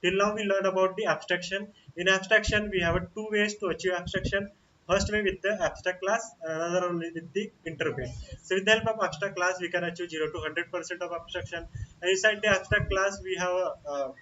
Till now we learned about the abstraction. In abstraction, we have two ways to achieve abstraction. First way with the abstract class, another only with the interface. So with the help of abstract class, we can achieve 0 to 100% of abstraction. And inside the abstract class, we have a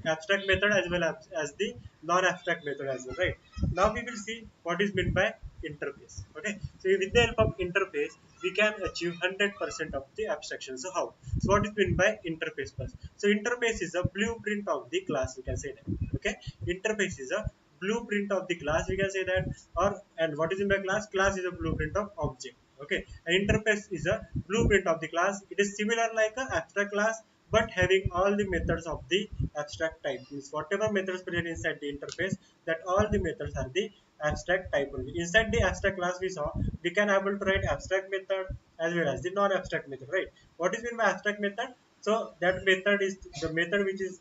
abstract method as well as the non-abstract method as well, right? Now we will see what is meant by interface. Okay, so with the help of interface, we can achieve 100% of the abstraction. So how? So what is meant by interface first? So interface is a blueprint of the class. We can say that. Okay, interface is a blueprint of the class. We can say that. Or and what is in the class? Class is a blueprint of object. Okay, an interface is a blueprint of the class. It is similar like a abstract class, but having all the methods of the abstract type. Means whatever methods present inside the interface, that all the methods are the abstract type only. Inside the abstract class we saw, we can able to write abstract method as well as the non-abstract method, right? What is meant by abstract method? So that method is the method which is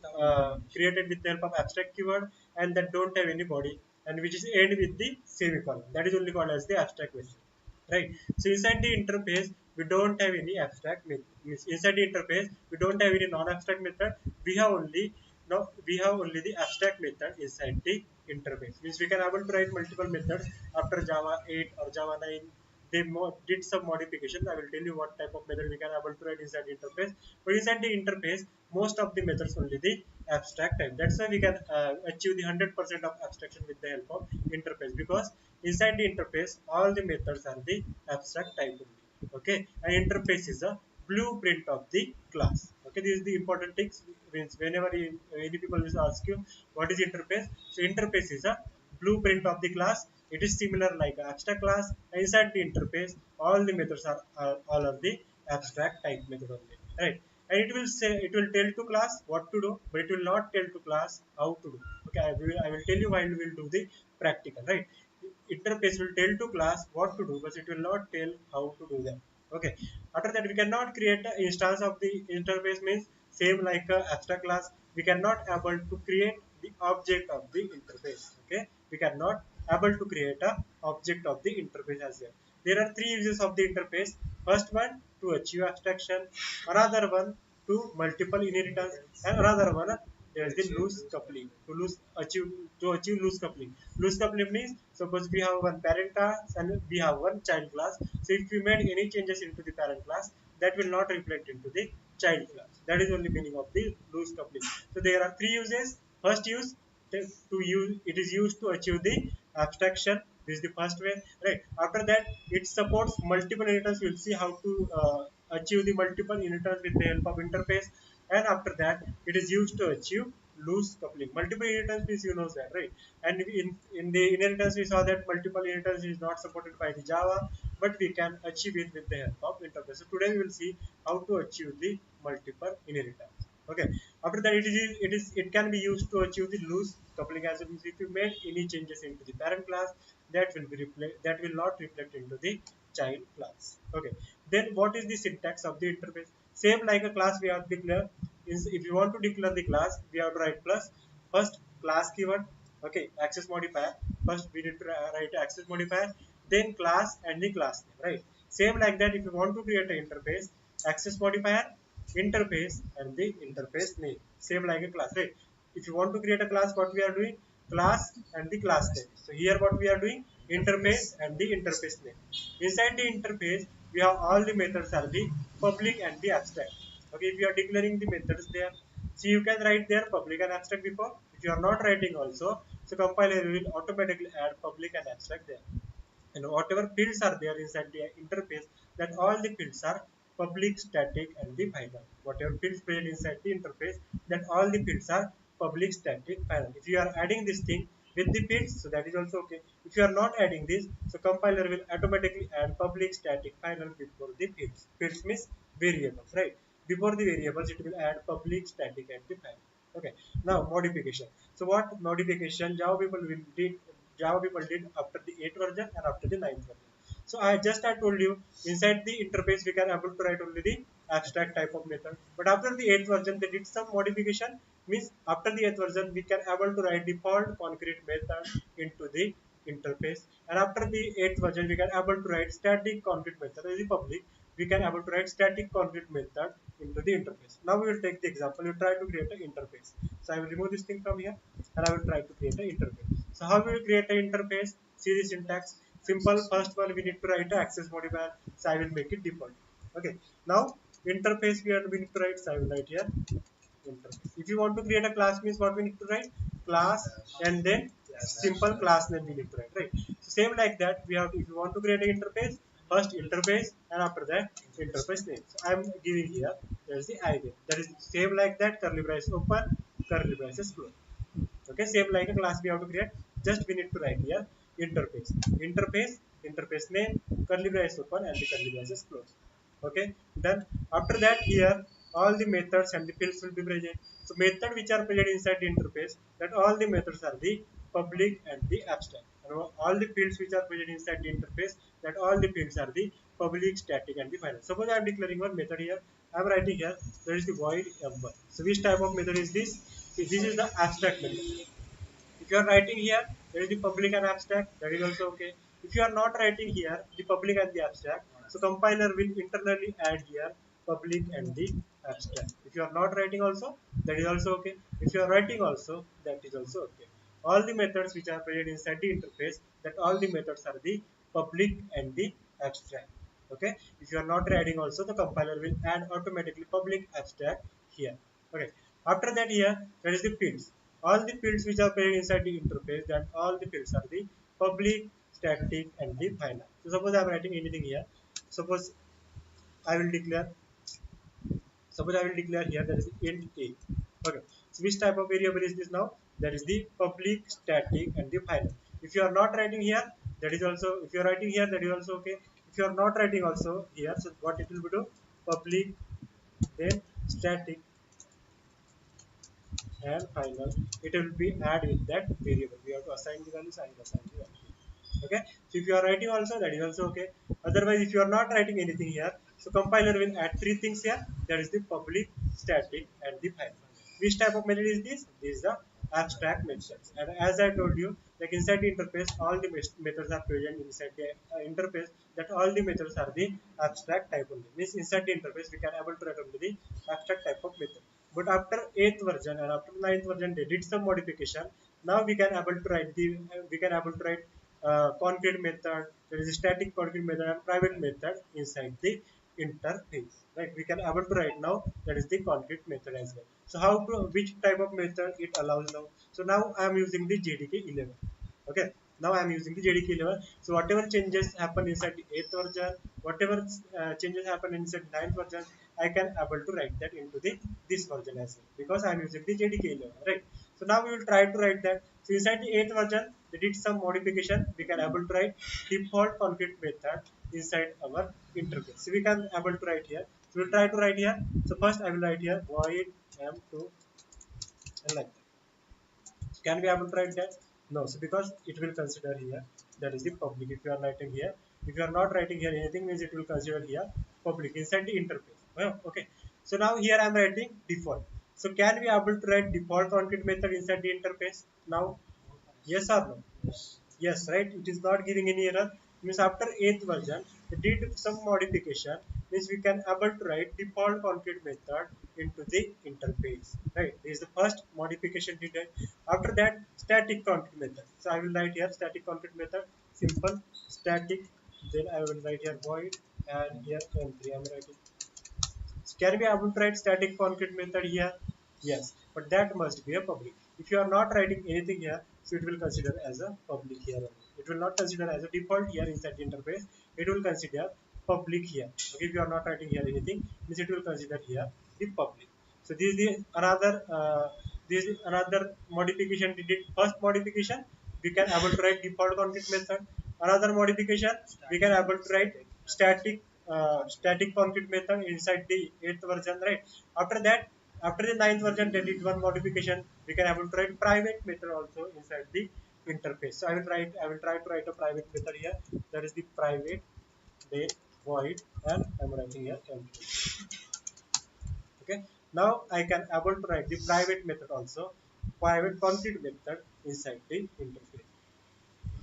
created with the help of abstract keyword and that don't have any body and which is end with the semicolon. That is only called as the abstract method, right? So inside the interface, we don't have any abstract method. Inside the interface, we don't have any non-abstract method. We have only we have only the abstract method inside the interface. Means we can able to write multiple methods after Java 8 or Java 9. They did some modification. I will tell you what type of method we can able to write inside the interface. But inside the interface, most of the methods only the abstract type. That's why we can achieve the 100% of abstraction with the help of interface, because inside the interface, all the methods are the abstract type only. Okay, and interface is a blueprint of the class. Okay, this is the important things. Means whenever any people will ask you what is interface, so interface is a blueprint of the class. It is similar like abstract class. And inside the interface, all the methods are all of the abstract type method only, right? And it will say, it will tell to class what to do, but it will not tell to class how to do. Okay, I will tell you while we will do the practical, right? Interface will tell to class what to do, but it will not tell how to do that. Okay, after that we cannot create an instance of the interface. Means same like a abstract class, we cannot able to create the object of the interface. Okay, we cannot able to create a object of the interface as well. There are three uses of the interface. First one, to achieve abstraction. Another one, to multiple inheritance. And another one, there is the loose coupling. To achieve loose coupling. Loose coupling means suppose we have one parent class and we have one child class. So if we made any changes into the parent class, that will not reflect into the child class. That is only meaning of the loose coupling. So there are three uses. First use, to use, it is used to achieve the abstraction. This is the first way, right? After that, it supports multiple inheritance. We'll see how to achieve the multiple inheritance with the help of interface. And after that, it is used to achieve loose coupling. Multiple inheritance means you know that, right? And in the inheritance we saw that multiple inheritance is not supported by the Java, but we can achieve it with the help of interface. So today we will see how to achieve the multiple inheritance. Okay, after that, it can be used to achieve the loose coupling. As means if you made any changes into the parent class, that will not reflect into the child class. Okay, then what is the syntax of the interface? Same like a class we have declared. If you want to declare the class, we have to write plus first class keyword. Okay, access modifier. First we need to write access modifier, then class and the class name, right? Same like that, if you want to create an interface, access modifier, interface and the interface name, same like a class, right? If you want to create a class, what we are doing, class and the class name. So here what we are doing, interface and the interface name. Inside the interface, we have all the methods are the public and the abstract. Okay, if you are declaring the methods there, so you can write there public and abstract before. If you are not writing also, so compiler will automatically add public and abstract there. And whatever fields are there inside the interface, that all the fields are public, static and the final. Whatever fields present inside the interface, that all the fields are public, static, final. If you are adding this thing with the fields, so that is also okay. If you are not adding this, so compiler will automatically add public, static, final before the fields. Fields means variables, right? Before the variables, it will add public, static and the final. Okay, now modification. So what modification Java people did after the 8th version and after the 9th version. So I told you, inside the interface we can able to write only the abstract type of method. But after the 8th version they did some modification. Means after the 8th version we can able to write default concrete method into the interface. And after the 8th version we can able to write static concrete method as the public. We can able to write static concrete method into the interface. Now we will take the example. You try to create an interface. So I will remove this thing from here and I will try to create an interface. So how we will create an interface? See the syntax. Simple. First one we need to write an access modifier. So I will make it default. Okay. Now interface we need to write. So I will write here interface. If you want to create a class means what we need to write? Class and then simple class name we need to write, right? So same like that we have to, if you want to create an interface, first interface and after that interface name. So I am giving here there is the ID. That is same like that, curly braces open, curly braces close. Okay, same like a class we have to create. Just we need to write here interface. Interface name, curly braces open and the curly braces close. Okay, then after that here all the methods and the fields will be present. So method which are present inside the interface, that all the methods are the public and the abstract. And all the fields which are present inside the interface, that all the fields are the public, static and the final. Suppose I am declaring one method here. I am writing here there is the void m1. So which type of method is this? This is the abstract method. If you are writing here, there is the public and abstract, that is also okay. If you are not writing here, the public and the abstract, so compiler will internally add here public and the abstract. If you are not writing also, that is also okay. If you are writing also, that is also okay. All the methods which are present inside the interface, that all the methods are the public and the abstract. Okay. If you are not writing also, the compiler will add automatically public abstract here. Okay. After that here, there is the fields. All the fields which are present inside the interface, that all the fields are the public, static and the final. So suppose I am writing anything here. Suppose I will declare here there is int a. Okay. So which type of variable is this now? That is the public, static and the final. If you are not writing here, that is also, if you are writing here, that is also okay. If you are not writing also here, so what it will be do? Public, then static and final. It will be add with that variable. We have to assign the values and assign the value. Okay. So if you are writing also, that is also okay. Otherwise, if you are not writing anything here, so compiler will add three things here. That is the public, static and the final. Which type of method is this? This is the abstract methods. And as I told you, like inside the interface, all the methods are present inside the interface. That all the methods are the abstract type only. Means inside the interface, we can able to write only the abstract type of method. But after 8th version and after 9th version, they did some modification. Now we can able to write concrete method. There is a static concrete method and private method inside the interface. Right? We can able to write now. That is the concrete method as well. So how to, which type of method it allows now? So now I am using the JDK 11. Okay. Now I am using the JDK 11. So whatever changes happen inside the 8th version, whatever changes happen inside 9th version, I can able to write that into the this version as well, because I am using the JDK 11, right? So now we will try to write that. So inside the 8th version, they did some modification. We can able to write default concrete method inside our interface. So we can able to write here. So we'll try to write here. So first I will write here void m2 and like that. Can we able to write that? No. So because it will consider here that is the public. If you are writing here, if you are not writing here anything, means it will consider here public inside the interface. Well, okay. So now here I am writing default. So can we able to write default concrete method inside the interface now? Yes or no? Yes, right. It is not giving any error. Means after 8th version, they did some modification. Means we can able to write default concrete method into the interface. Right. This is the first modification we did. After that, static concrete method. So I will write here static concrete method. Simple static. Then I will write here void and here m3 I am writing. Can we able to write static concrete method here? Yes, but that must be a public. If you are not writing anything here, so it will consider as a public here only. It will not consider as a default here inside the interface. It will consider public here. Okay, if you are not writing here anything, means it will consider here the public. So this is another modification we did. First modification, we can able to write default concrete method. Another modification, we can able to write static concrete method inside the 8th version, right? After that, after the 9th version, there is one modification. We can able to write private method also inside the interface. So I will try to write a private method here. That is the private then void, and I am writing here empty. Okay. Now I can able to write the private method also, private concrete method inside the interface.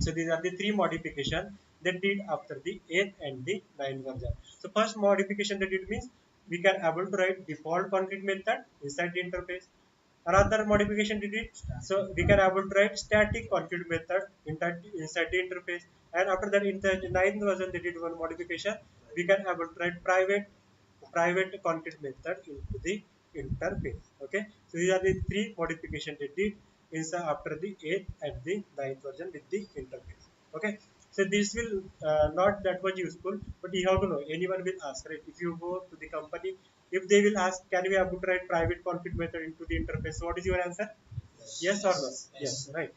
So these are the three modifications they did after the 8th and the 9th version. So first modification they did means we can able to write default concrete method inside the interface. Another modification we did, so we can able to write static concrete method inside the interface. And after that, in the ninth version, they did one modification. We can able to write private concrete method into the interface. Okay, so these are the three modifications they did inside after the 8th and the ninth version with the interface. Okay, so this will not that much useful, but you have to know, anyone will ask, right? If you go to the company, if they will ask, can we able to write private config method into the interface, so what is your answer? Yes or no? Yes, right.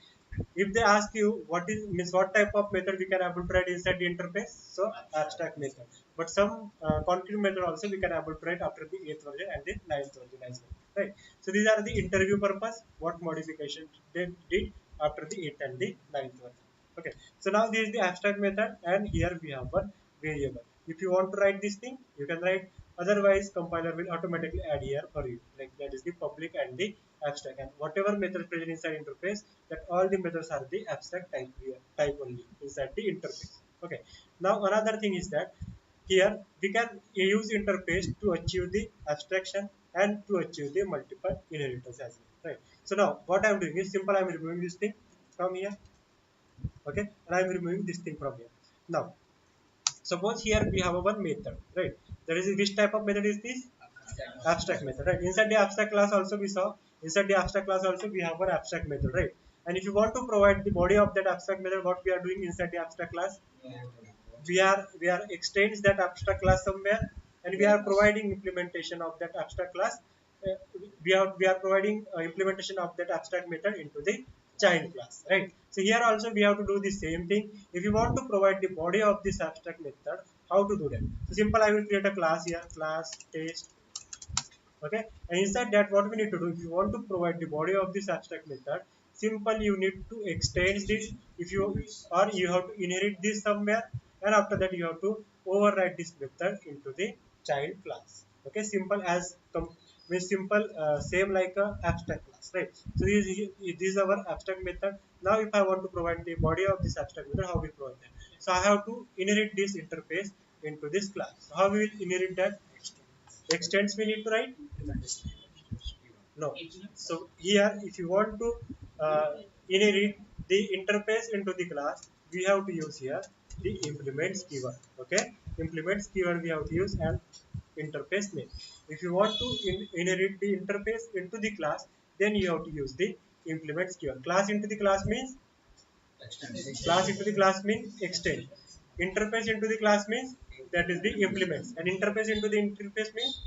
If they ask you what is means what type of method we can able to write inside the interface, so abstract method. But some concrete method also we can able to write after the 8th version and the ninth version as well, right? So these are the interview purpose, what modification they did after the 8th and the ninth version. Okay, so now this is the abstract method, and here we have one variable. If you want to write this thing, you can write. Otherwise, compiler will automatically add here for you. Like that is the public and the abstract, and whatever method present inside interface, that all the methods are the abstract type here, type only inside the interface. Okay. Now another thing is that here we can use interface to achieve the abstraction and to achieve the multiple inheritance as well. Right. So now what I am doing is simple. I am removing this thing from here. Okay, and I am removing this thing from here. Now suppose here we have a one method, right? That is, which type of method is this? Abstract method, right? Inside the abstract class also we saw, inside the abstract class also we have one abstract method, right? And if you want to provide the body of that abstract method, what we are doing inside the abstract class, we are extends that abstract class somewhere, and we are providing implementation of that abstract class. uh, we are providing implementation of that abstract method into the child class, right? So here also we have to do the same thing. If you want to provide the body of this abstract method, how to do that? So simple, I will create a class here, class test. Okay, and inside that, what we need to do, if you want to provide the body of this abstract method, simple, you need to extend this. If you, or you have to inherit this somewhere, and after that you have to override this method into the child class. Okay, simple as means simple, same like a abstract class, right? So this is our abstract method. Now if I want to provide the body of this abstract method, how we provide that? So I have to inherit this interface into this class. So how we will inherit that? Extends we need to write? No. So here, if you want to inherit the interface into the class, we have to use here the implements keyword. Okay, implements keyword we have to use, and interface name. If you want to inherit the interface into the class, then you have to use the implements keyword. Class into the class means class into the class means extend. Interface into the class means that is the implements, and interface into the interface means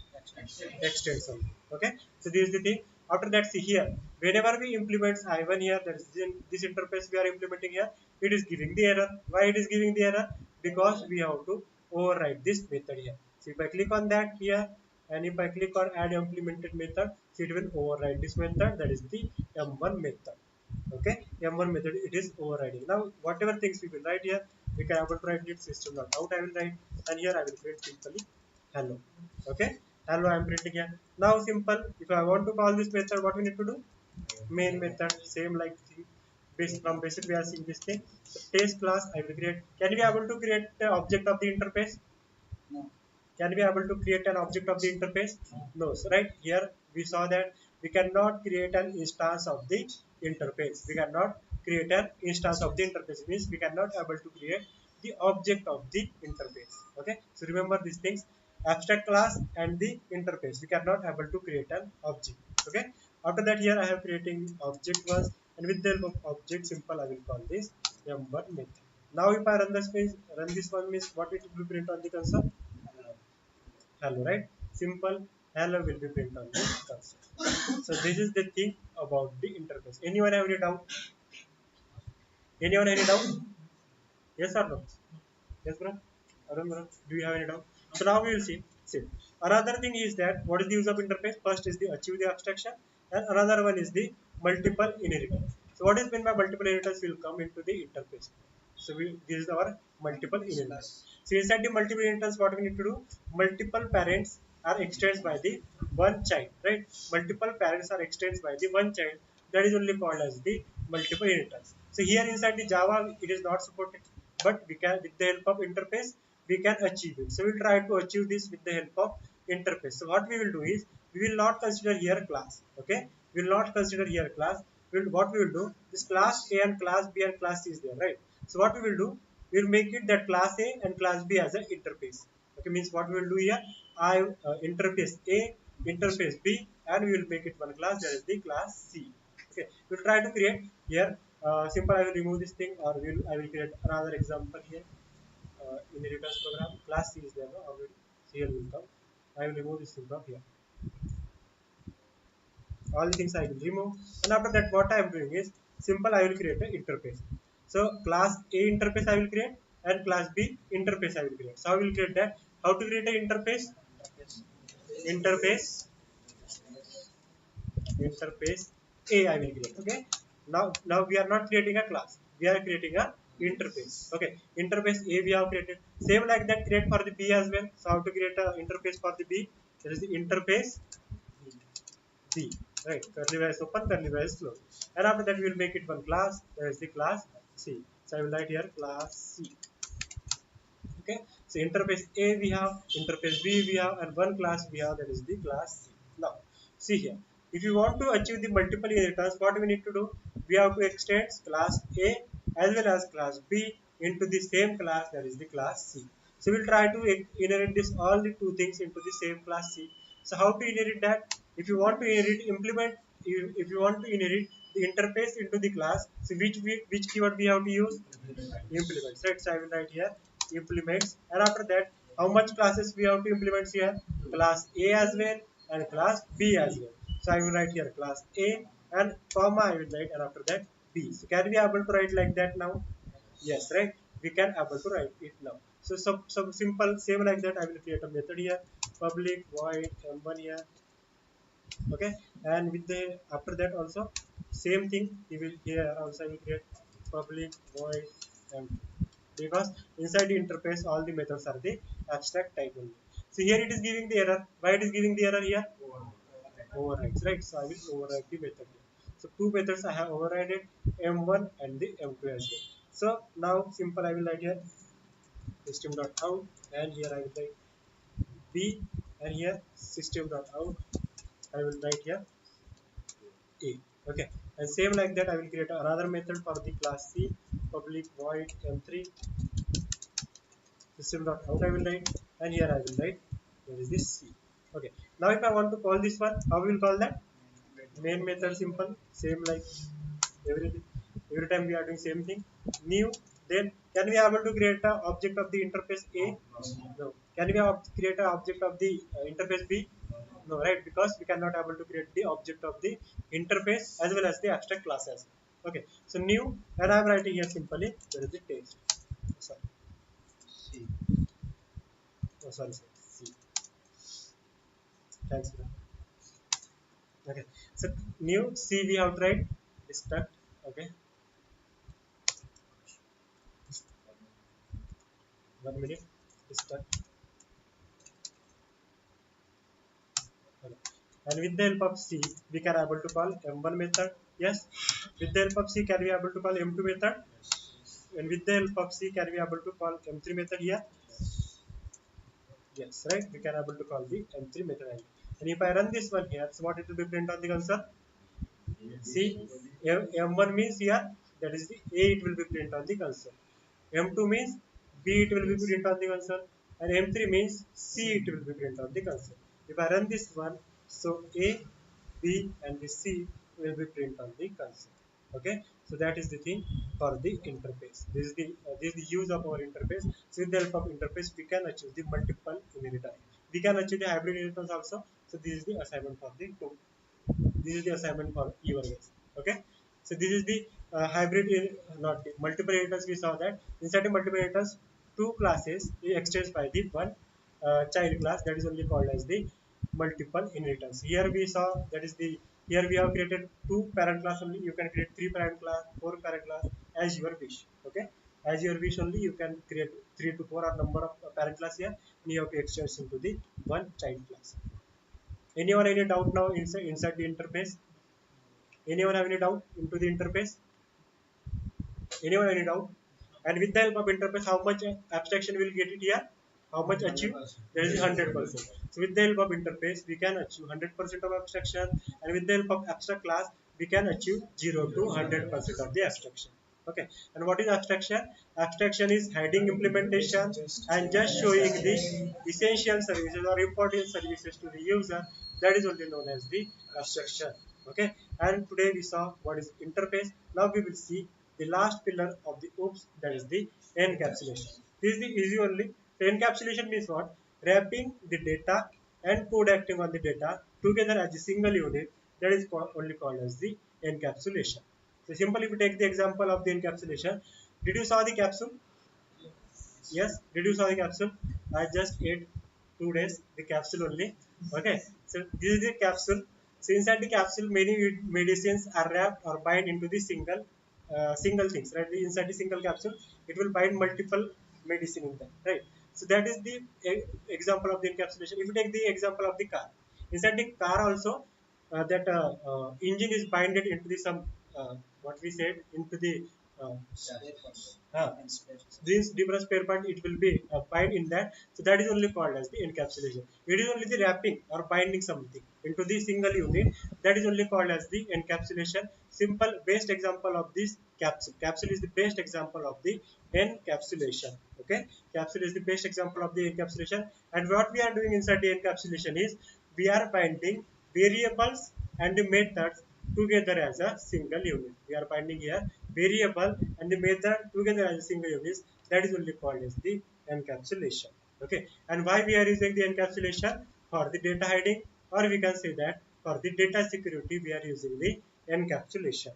extension. Okay, so this is the thing. After that, see here, whenever we implement I1 here, that is this interface we are implementing here, it is giving the error. Why it is giving the error? Because we have to override this method here. So if I click on that here, and if I click on add implemented method, so it will override this method, that is the M1 method. Okay, M1 method, it is overriding. Now whatever things we will write here, we can able to write it system.out I will write, and here I will print simply hello. Okay, hello I am printing here. Now simple, if I want to call this method, what we need to do? Main method, same like from basic we are seeing this thing. So test class I will create. Can we able to create the object of the interface? Can we able to create an object of the interface? No. So right here we saw that we cannot create an instance of the interface. We cannot create an instance of the interface. It means we cannot able to create the object of the interface. Okay, so remember these things: abstract class and the interface. We cannot able to create an object. Okay, after that, here I have creating object once, and with the help of object, simple, I will call this M1 method. Now if I run this one means what it will print on the console? Hello, right? Simple, hello will be print on the console. So this is the thing about the interface. Anyone have any doubt? Anyone any doubt? Yes or no? Yes, bro. Arun, bro, do you have any doubt? So now we will see. See, another thing is that what is the use of interface? First is the achieve the abstraction, and another one is the multiple inheritance. So what is meant by multiple inheritance will come into the interface. So this is our multiple inheritance. So inside the multiple inheritance, what we need to do? Multiple parents are extended by the one child, right? Multiple parents are extended by the one child. That is only called as the multiple inheritance. So here inside the Java, it is not supported, but we can, with the help of interface, we can achieve it. So we'll try to achieve this with the help of interface. So what we will do is we will not consider here class. Okay, we will not consider here class. What we will do, this class A and class B and class C is there, right? So what we will do, we will make it that class A and class B as an interface. Okay, means what we will do here, interface A, interface B, and we will make it one class, that is the class C. Okay, we will try to create here. Simple, I will remove this thing, or I will create another example here. In the returns program, class C is there already. So here will come. I will remove this thing from here. All the things I will remove, and after that, what I am doing is simple. I will create an interface. So class A interface I will create, and class B interface I will create. So I will create that. How to create an interface? Interface interface A I will create. Okay. Now we are not creating a class. We are creating a interface. Okay. Interface A we have created. Same like that, create for the B as well. So how to create an interface for the B? There is the interface B. Right. Curly brace open, curly brace close. And after that we will make it one class. There is the class C. So I will write here class C. Okay, so interface A we have, interface B we have, and one class we have, that is the class C. Now see here, if you want to achieve the multiple inheritance, what we need to do, we have to extend class A as well as class B into the same class, that is the class C. So we'll try to inherit this all the two things into the same class C. So how to inherit that? If you want to inherit, implement, if you want to inherit the interface into the class, so which keyword we have to use? Implements, right? So I will write here implements, and after that, how much classes we have to implement here? Class A as well and class B as well. So I will write here class A and comma I will write, and after that B. So can we able to write like that now? Yes, right? We can able to write it now. So some simple same like that. I will create a method here, public void m1 here. Okay, and with the after that also same thing. We will here also I will create public void m2, because inside the interface all the methods are the abstract type only. So here it is giving the error. Why it is giving the error here? Overrides, right? So I will override the method here. So two methods I have overridden, m1 and the m2 as well. So now simple I will write here system.out, and here I will write b, and here system.out I will write here a. Okay, and same like that I will create another method for the class C, public void m3 system.out I will write, and here I will write there is this C. Okay, now if I want to call this one, how we will call that? Main method, simple, same like every every time we are doing same thing. New, then can we able to create a object of the interface A? No. Can we create an object of the interface B? No, right? Because we cannot able to create the object of the interface as well as the abstract classes. Okay, so new, and I am writing here simply there is the text. Sorry, oh sorry, sorry. C. Thanks. Okay, so new C we have tried destruct. Okay, 1 minute destruct. Okay. And with the help of C we can able to call m1 method. Yes, with the help of C can we able to call m2 method, and with the help of C can we able to call m3 method here. Yes, right, we can able to call the m3 method. And if I run this one here, so what it will be print on the console? See, M1 means here, that is the A, it will be print on the console. M2 means B, it will be print on the console. And M3 means C, it will be print on the console. If I run this one, so A, B, and the C will be print on the console. Okay, so that is the thing for the interface. This is the use of our interface. So with the help of interface, we can achieve the multiple inheritance. We can achieve the hybrid inheritance also. So this is the assignment for the two. This is the assignment for your guys. Okay, so this is the hybrid not the multiple inheritance. We saw that inside the multiple inheritance, two classes extends by the one child class, that is only called as the multiple inheritance. Here we saw that is the, here we have created two parent class only. You can create three parent class, four parent class as your wish. Okay, as your wish only you can create 3 to 4 or number of parent class here, and you have to extend into the one child class. Anyone any doubt now inside the interface? Anyone have any doubt into the interface? Anyone any doubt? And with the help of interface, how much abstraction will get it here? how much achieve? There is 100%. So with the help of interface, we can achieve 100% of abstraction, and with the help of abstract class, we can achieve 0 to 100% of the abstraction. Okay, and what is abstraction? Abstraction is hiding implementation and just showing the essential services or important services to the user. That is only known as the abstraction. Okay, and today we saw what is interface. Now we will see the last pillar of the OOPS, that is the encapsulation. This is the easy only. So encapsulation means what? Wrapping the data and code acting on the data together as a single unit. That is only called as the encapsulation. So simple, if you take the example of the encapsulation, did you saw the capsule? Yes, did you saw the capsule? I just ate 2 days the capsule only. Okay, so this is the capsule. So inside the capsule, many medicines are wrapped or bind into the single things. Right, inside the single capsule, it will bind multiple medicine in that. Right. So that is the example of the encapsulation. If you take the example of the car, inside the car also, that engine is binded into the some what we said into the uh, this different spare part, it will be bind in that. So that is only called as the encapsulation. It is only the wrapping or binding something into the single unit. That is only called as the encapsulation. Simple best example of this capsule. Capsule is the best example of the encapsulation. Okay, capsule is the best example of the encapsulation. And what we are doing inside the encapsulation is we are binding variables and the methods together as a single unit. We are finding here variable and the method together as a single unit. That is only called as the encapsulation. Okay, and why we are using the encapsulation? For the data hiding, or we can say that for the data security we are using the encapsulation.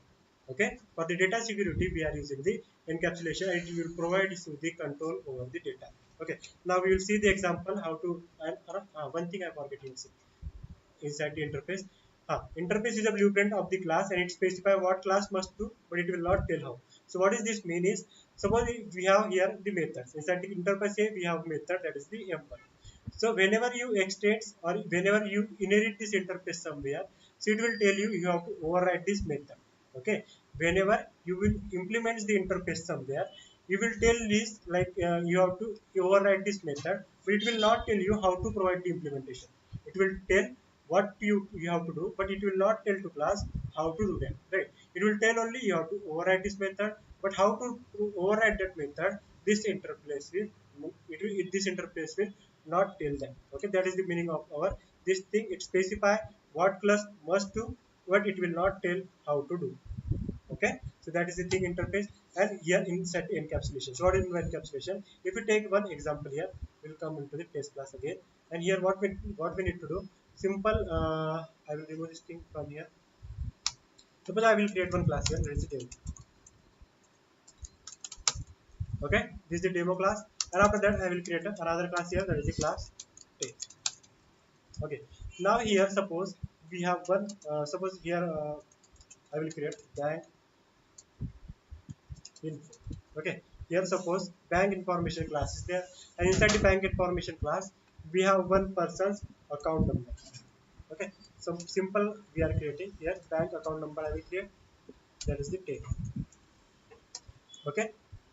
Okay, for the data security we are using the encapsulation, and it will provide you the control over the data. Okay, now we will see the example how to. One thing I forget to say inside the interface. Interface is a blueprint of the class, and it specifies what class must do, but it will not tell how. So what is this mean is, suppose we have here the methods. Inside the interface here we have method, that is the M1. So whenever you extend or whenever you inherit this interface somewhere, so it will tell you you have to override this method. Okay, whenever you will implement the interface somewhere, you will tell this like you have to override this method, but it will not tell you how to provide the implementation. It will tell what you have to do, but it will not tell to class how to do that. Right? It will tell only you have to override this method, but how to override that method, this interface this interface will not tell them. Okay, that is the meaning of our this thing. It specify what class must do, but it will not tell how to do. Okay, so that is the thing interface. And here inside encapsulation. So what is encapsulation? If you take one example here, we'll come into the test class again. And here what we need to do? Simple. I will remove this thing from here. Suppose I will create one class here. There is a demo. Okay, this is the demo class. And after that, I will create another class here. That is the class test. Okay. Now here, suppose we have one. Suppose here I will create bank info. Okay, here suppose bank information class is there, and inside the bank information class we have one person's account number. Okay, so simple we are creating here bank account number. I will create, that is the take. Okay,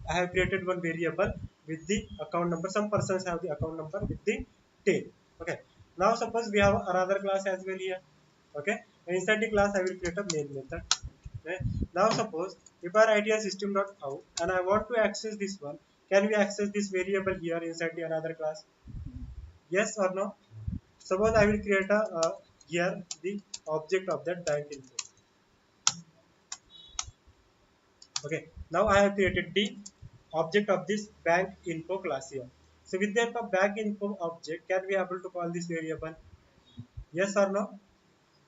I have created one variable with the account number. Some persons have the account number with the tail. Okay, now suppose we have another class as well here. Okay, and inside the class I will create a main method. Okay, now suppose if I write here system.out and I want to access this one, can we access this variable here inside the another class? Yes or no? Suppose I will create a here the object of that bank info. Okay, now I have created the object of this bank info class here. So with the help of bank info object, can we able to call this variable? Yes or no?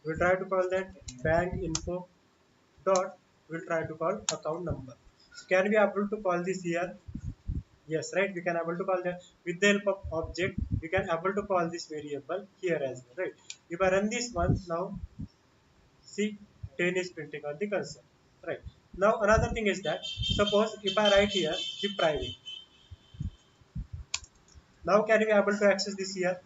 We'll try to call that bank info dot. We'll try to call account number. So can we able to call this here? Yes, right. We can able to call that with the help of object. We can able to call this variable here as well, right? If I run this one now, see 10 is printing on the cursor, right? Now another thing is that suppose if I write here the private. Now can we able to access this here?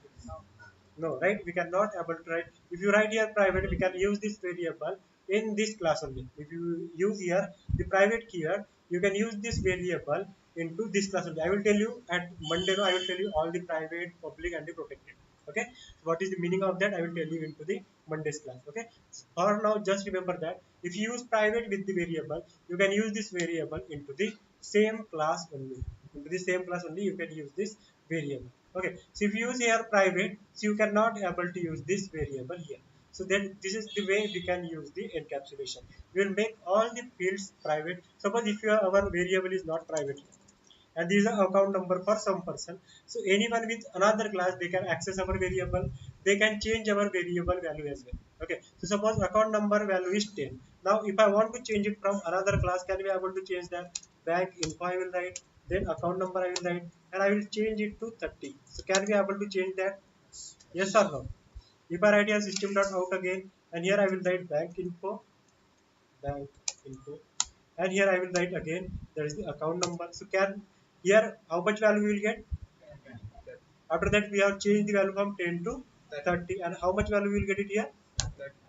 No, right? We cannot able to write. If you write here private, we can use this variable in this class only. If you use here the private keyword, you can use this variable into this class only. I will tell you at Monday, no, I will tell you all the private, public, and the protected. Okay, so what is the meaning of that? I will tell you into the Monday's class. Okay, for now, just remember that if you use private with the variable, you can use this variable into the same class only. Into the same class only, you can use this variable. Okay, so if you use here private, so you cannot able to use this variable here. So then this is the way we can use the encapsulation. We will make all the fields private. Suppose if our variable is not private and this is an account number for some person. So anyone with another class, they can access our variable. They can change our variable value as well. Okay. So suppose account number value is 10. Now if I want to change it from another class, can we able to change that? Bank info I will write, then account number I will write, and I will change it to 30. So can we able to change that? Yes or no? If I write here system.out again, and here I will write bank info, and here I will write again, there is the account number. So can here how much value we will get? After that we have changed the value from 10 to 30, and how much value we will get it here?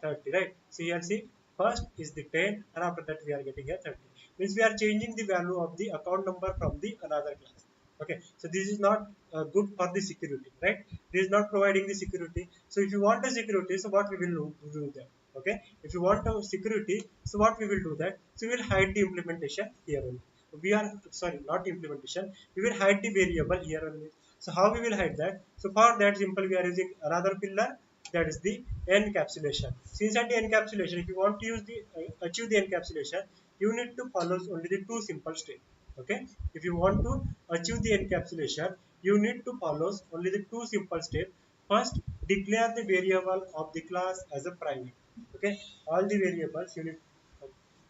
30, right? So here see, first is the 10, and after that we are getting here 30. Means we are changing the value of the account number from the another class. Okay, so this is not good for the security, right? This is not providing the security. So if you want a security, so what we will do that? Okay, if you want a security, so what we will do that? So we will hide the implementation here only. We are sorry, not implementation. We will hide the variable here only. So how we will hide that? So for that, simple we are using another pillar, that is the encapsulation. So inside the encapsulation, if you want to use the achieve the encapsulation, you need to follow only the two simple steps. Okay, if you want to achieve the encapsulation, you need to follow only the two simple steps. First, declare the variable of the class as a private. Okay, all the variables you need,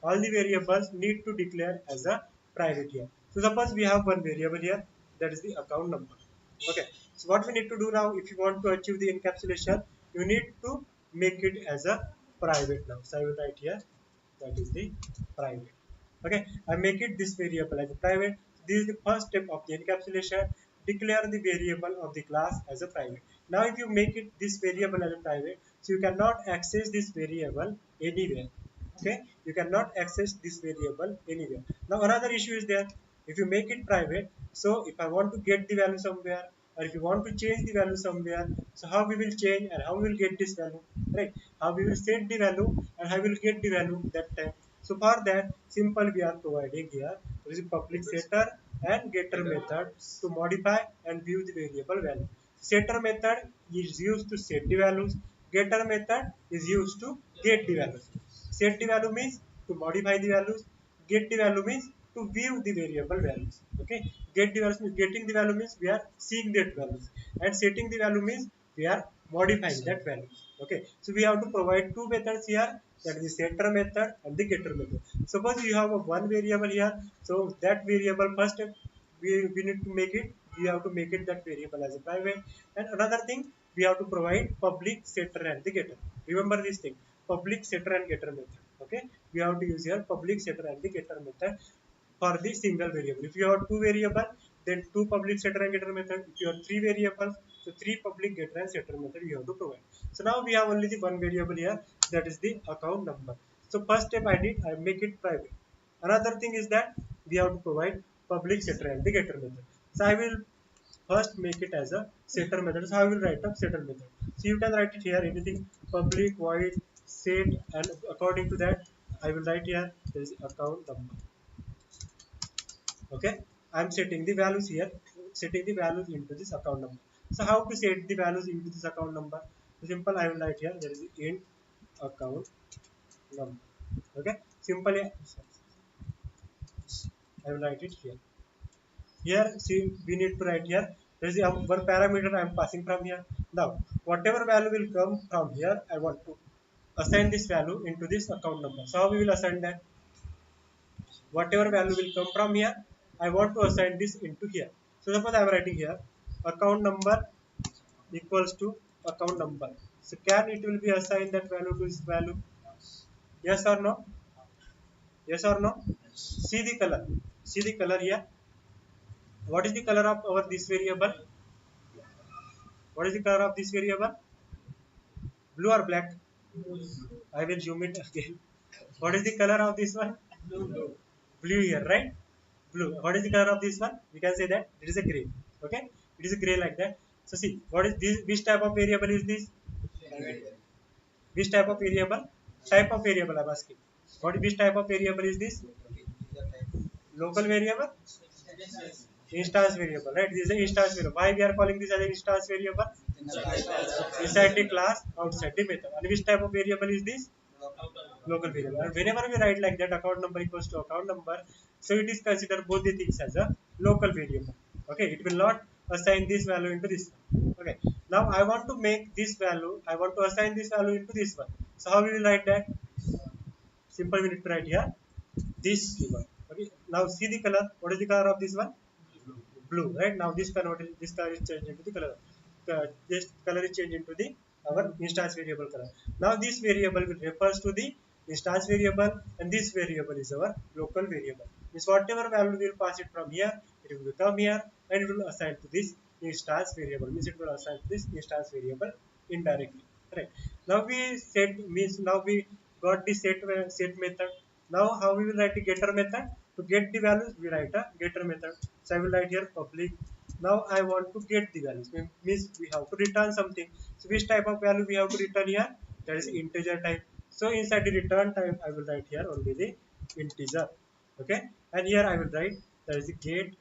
all the variables need to declare as a private here. So suppose we have one variable here, that is the account number. Okay, so what we need to do now, if you want to achieve the encapsulation, you need to make it as a private now. So I will write here, that is the private. Okay, I make it this variable as a private. This is the first step of the encapsulation. Declare the variable of the class as a private. Now if you make it this variable as a private, so you cannot access this variable anywhere. Okay, you cannot access this variable anywhere. Now another issue is there, if you make it private, so if I want to get the value somewhere, or if you want to change the value somewhere, so how we will change and how we will get this value, right? How we will set the value and how we will get the value that time. So for that, simple we are providing here, there is a public setter and getter method to modify and view the variable value. Setter method is used to set the values, getter method is used to get the values. Set the value means to modify the values, get the value means to view the variable values. Okay, get the values means getting the value means we are seeing that values, and setting the value means we are modifying that value. Okay, so we have to provide two methods here, that is the setter method and the getter method. Suppose you have a one variable here, so that variable first we need to make it, we have to make it that variable as a private. And another thing, we have to provide public setter and the getter. Remember this thing, public setter and getter method. Okay, we have to use here public setter and the getter method for the single variable. If you have two variable, then two public setter and getter method. If you have three variables, so three public getter and setter method you have to provide. So now we have only the one variable here, that is the account number. So first step I did, I make it private. Another thing is that we have to provide public setter and the getter method. So I will first make it as a setter method. So I will write up setter method. So you can write it here anything, public void set, and according to that I will write here, there is account number. Okay, I'm setting the values here, setting the values into this account number. So how to set the values into this account number? So simple, I will write here, there is int account number. Okay, simply I will write it here. Here see, we need to write here, there is one parameter I am passing from here. Now whatever value will come from here, I want to assign this value into this account number. So how we will assign that? Whatever value will come from here, I want to assign this into here. So suppose I am writing here account number equals to account number. So can it will be assigned that value to this value? Yes or no? Yes or no? See the color. See the color here. What is the color of our this variable? What is the color of this variable? Blue or black? I will zoom it again. What is the color of this one? Blue here, right? blue. What is the color of this one? We can say that it is a gray. Okay, it is a gray like that. So see, what is this? Which type of variable is this? Which type of variable? Type of variable I'm asking. Which type of variable is this? Local variable? Instance variable, right? This is an instance variable. Why we are calling this as an instance variable? Inside the class, outside the method. And which type of variable is this? Local variable. And whenever we write like that, account number equals to account number, so it is considered both the things as a local variable. Okay, it will not assign this value into this one. Okay, now I want to make this value, I want to assign this value into this one. So how we will write that? Simple, we need to write here this one. Okay, now see the color. What is the color of this one? Blue, right? Now this color is changed into the color. This color is changed into the our instance variable color. Now this variable will refers to the instance variable, and this variable is our local variable. Means whatever value we will pass it from here, it will come here and it will assign to this instance variable. Means it will assign to this instance variable indirectly. Right. Now we set, means now we got the set method. Now how we will write the getter method? To get the values, we write a getter method. So I will write here public. Now I want to get the values. Means we have to return something. So which type of value we have to return here? That is integer type. So inside the return type, I will write here only the integer. Okay. And here I will write that is the get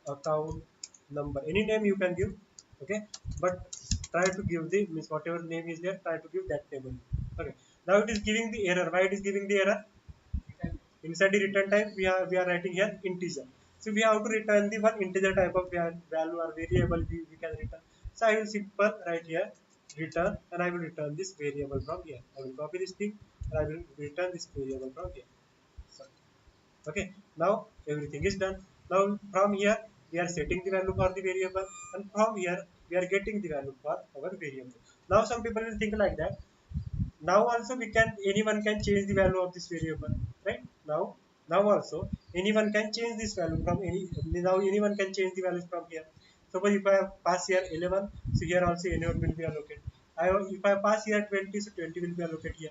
account number. Any name you can give. Okay. But try to give the, means whatever name is there, try to give that name only. Okay. Now it is giving the error. Why it is giving the error? Inside the return type, we are writing here integer. So we have to return the one integer type of value or variable we can return. So I will simple write here return, and I will return this variable from here. I will copy this thing and I will return this variable from here. So, okay, now everything is done. Now from here we are setting the value for the variable, and from here we are getting the value for our variable. Now some people will think like that. Now also we can, anyone can change the value of this variable, right? Now also anyone can change this value from any, now anyone can change the values from here. Suppose if I pass here 11, so here also 11 will be allocated. If I pass here 20, so 20 will be allocated here.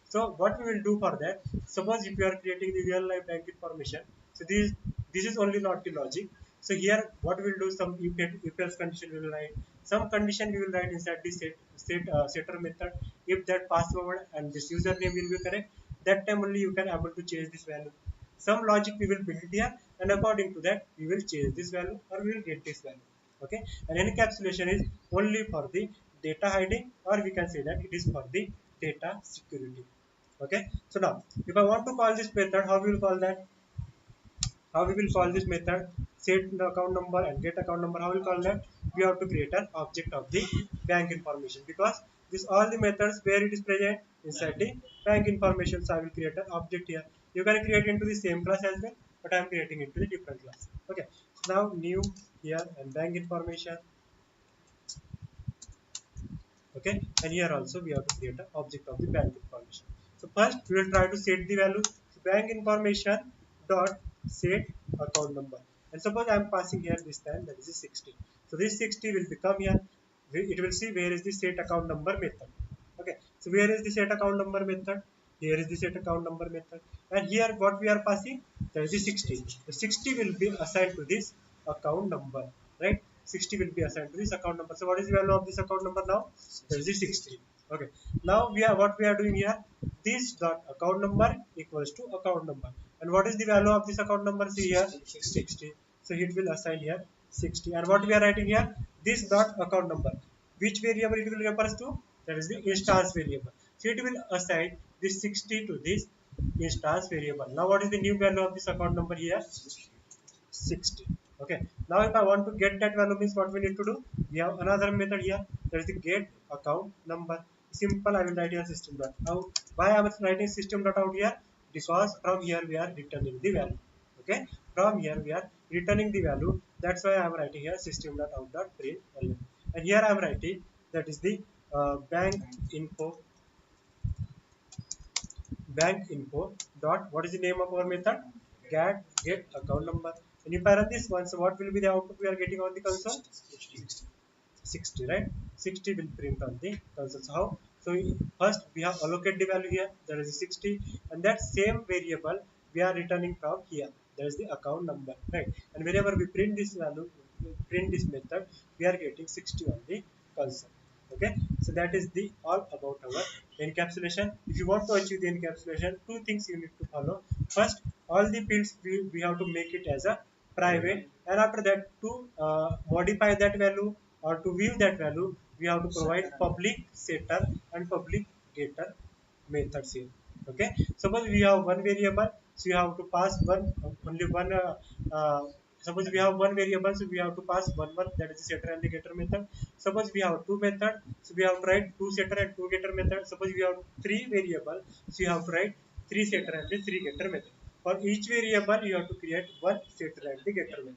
So what we will do for that, suppose if you are creating the real life bank information, so this is only not the logic. So here what we will do, some if else condition we will write, some condition we will write inside the setter method. If that password and this username will be correct, that time only you can able to change this value. Some logic we will build here, and according to that we will change this value or we will get this value. Okay, and encapsulation is only for the data hiding, or we can say that it is for the data security. Okay, so now if I want to call this method, how we will call that? How we will call this method? Set the account number and get account number. How we will call that? We have to create an object of the bank information, because this all the methods where it is present inside the bank information. So I will create an object here. You can create into the same class as well, but I am creating into the different class. Okay, so now new here and bank information. Okay, and here also we have to create an object of the bank information. So first we will try to set the value. So bank information dot set account number, and suppose I am passing here this time, that is 60. So this 60 will become here, it will see where is the set account number method. Okay, so where is the set account number method? Here is the set account number method, and here what we are passing, that is the 60. The 60 will be assigned to this account number, right? 60 will be assigned to this account number. So what is the value of this account number now? That is the 60. Okay, now what we are doing here, this dot account number equals to account number, and what is the value of this account number? See here 60. So it will assign here 60, and what we are writing here, this dot account number, which variable it will refers to? That is the instance variable. So it will assign this 60 to this instance variable. Now what is the new value of this account number here? 60. Okay, now if I want to get that value, means what we need to do, we have another method here, that is the get account number. Simple, I will write here system dot out. Why I was writing system dot out here? Because from here we are returning the value. Okay, from here we are returning the value, that's why I am writing here system dot out dot println. And here I am writing that is the bank info dot, what is the name of our method? Get account number. And if I run this one, so what will be the output we are getting on the console? 60, right? 60 will print on the console. So how? So first we have allocate the value here, that is 60, and that same variable we are returning from here. That is the account number, right? And whenever we print this value, print this method, we are getting 60 on the console. Okay, so that is the all about our encapsulation. If you want to achieve the encapsulation, two things you need to follow. First, all the fields we have to make it as a private, and after that to modify that value or to view that value, we have to provide public setter and public getter methods here. Okay, suppose we have one variable, so you have to pass one only one suppose we have one variable, so we have to pass one, that is the setter and the getter method. Suppose we have two method, so we have to write two setter and two getter method. Suppose we have three variable, so you have to write three setter and the three getter method. For each variable you have to create one setter and the getter method.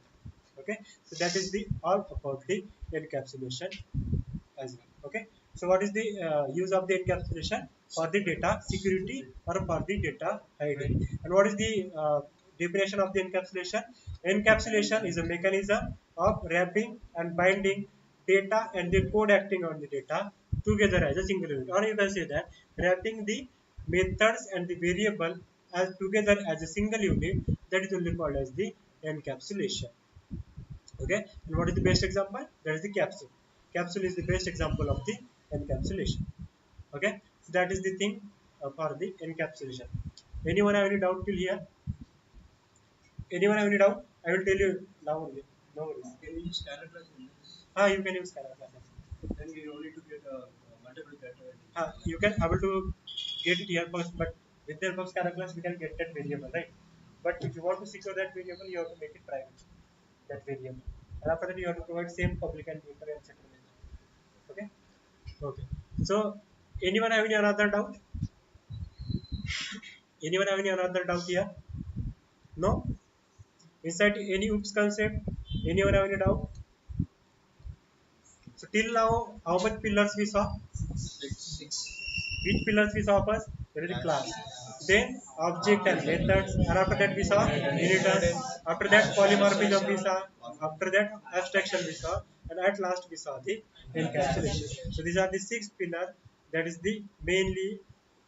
Okay, so that is the all about the encapsulation as well. Okay, so what is the use of the encapsulation? For the data security or for the data hiding. And what is the definition of the encapsulation? Encapsulation is a mechanism of wrapping and binding data and the code acting on the data together as a single unit, or you can say that wrapping the methods and the variable as together as a single unit, that is only called as the encapsulation. Okay, and what is the best example? That is the capsule. Capsule is the best example of the encapsulation. Okay, so that is the thing for the encapsulation. Anyone have any doubt till here? Anyone have any doubt? I will tell you now only. No worries. Can you use scanner class in this? You can use scanner class. Then we only to get multiple data. You can able to get it here first, but with the help of scanner class we can get that variable, right? But if you want to secure that variable, you have to make it private, that variable. And after that you have to provide same public and getter and setter method. Okay. Okay. So, anyone have any another doubt? Anyone have any another doubt here? No? Inside any oops concept? Anyone have any doubt? So, till now, how much pillars we saw? Six. Which pillars we saw first? There is a class. Then object and methods. And after that we saw inheritance. After that polymorphism we saw. After that abstraction we saw. And at last we saw the encapsulation. So these are the six pillars that is the mainly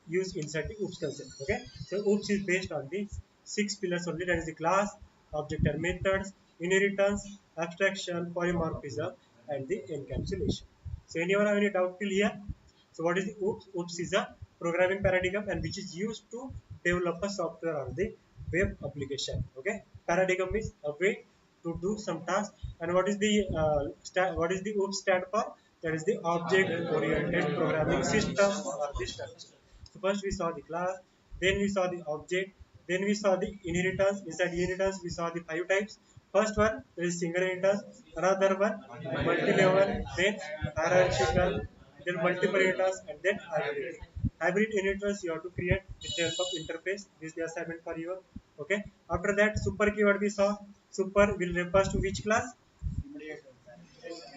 used inside the OOPS concept. Okay. So OOPS is based on the six pillars only. That is the class, object and methods, inheritance, abstraction, polymorphism, and the encapsulation. So anyone have any doubt till here? So what is the OOPS? OOPS is a programming paradigm and which is used to develop a software or the web application. Okay, paradigm is a way to do some task. And what is the OOPS stand for? That is the object-oriented programming system or the structure. So first we saw the class, then we saw the object, then we saw the inheritance. Inside the inheritance we saw the five types. First one is single inheritance, another one multi-level, then hierarchical, then multiple inheritance, and then hybrid. Hybrid inheritance you have to create with the help of interface. This is the assignment for you. Okay. After that, super keyword we saw. Super will refer to which class?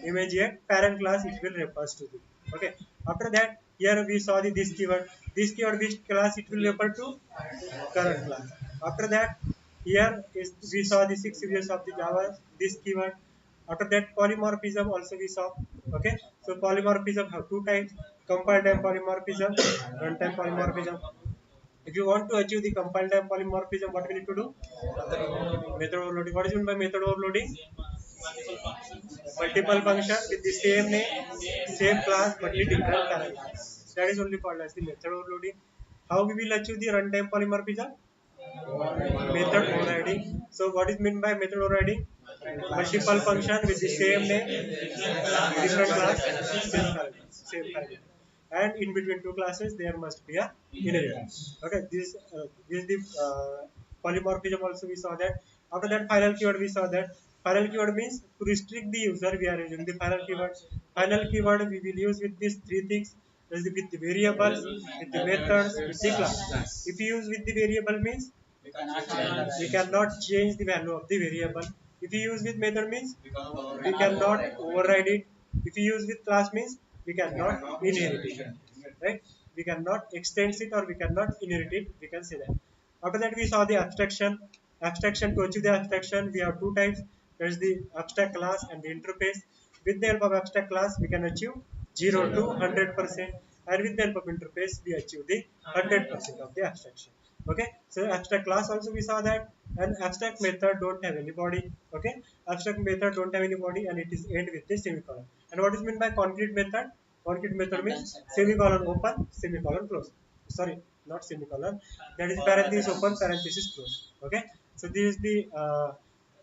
Immediate parent class it will refer to the. Okay. After that, here we saw the this keyword. This keyword which class it will refer to? Current class. After that, here is we saw the six series of the Java. This keyword. After that, polymorphism also we saw. Okay. So polymorphism have two types: compile time polymorphism, runtime polymorphism. If you want to achieve the compile time polymorphism, what we need to do? Method overloading. What is meant by method overloading? Multiple function with the same name, same class, but with different parameters. That is only called as the method overloading. How we will achieve the runtime polymorphism? Method overriding. So what is meant by method overriding? Multiple function with the same name, different class, same parameter. And in between two classes there must be a inheritance. Okay, this is the polymorphism also we saw that. After that, final keyword we saw that. Final keyword means to restrict the user we are using the final keyword. Final keyword we will use with these three things. With the variables, with the methods, with the class. If you use with the variable means we cannot change the value of the variable. If you use with method means we cannot override it. If you use with class means we cannot inherit it. Right? We cannot extend it or we cannot inherit it. We can say that. After that we saw the abstraction. Abstraction, to achieve the abstraction we have two types. There is the abstract class and the interface. With the help of abstract class we can achieve 0 to 100%, and with the help of interface we achieve the 100% of the abstraction. Okay, so abstract class also we saw that, and abstract method don't have any body. Okay, abstract method don't have any body and it is end with the semicolon. And what is meant by concrete method? Concrete method means semicolon open, semicolon close. Sorry, not semicolon. That is parenthesis open, parenthesis close. Okay, so this is the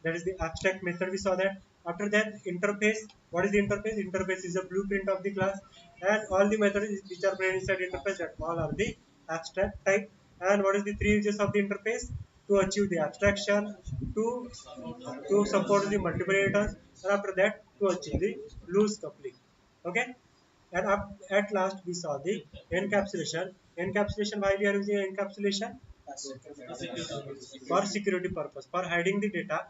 that is the abstract method. We saw that. After that, interface. What is the interface? Interface is a blueprint of the class, and all the methods which are present inside interface, that all are the abstract type. And what is the three uses of the interface? To achieve the abstraction, to support the multiple items, and after that to achieve the loose coupling. Okay, and at last we saw the encapsulation. Encapsulation, why we are using encapsulation? For security purpose, for hiding the data,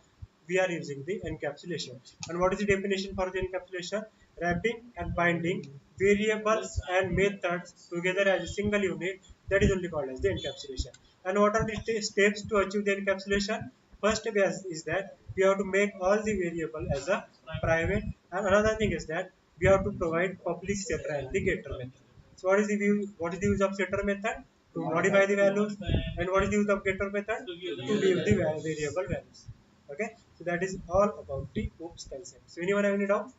we are using the encapsulation. And what is the definition for the encapsulation? Wrapping and binding variables and methods together as a single unit, that is only called as the encapsulation. And what are the steps to achieve the encapsulation? First is that we have to make all the variable as a private, and another thing is that we have to provide public setter and the getter method. So what is the use of setter method? To modify the values. And what is the use of getter method? To give the variable values. Okay, so that is all about the OOPS concept. So anyone have any doubt?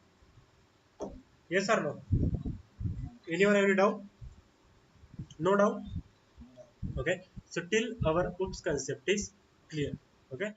Yes or no? Anyone have any doubt? No doubt? Okay, so till our OOPS concept is clear. Okay.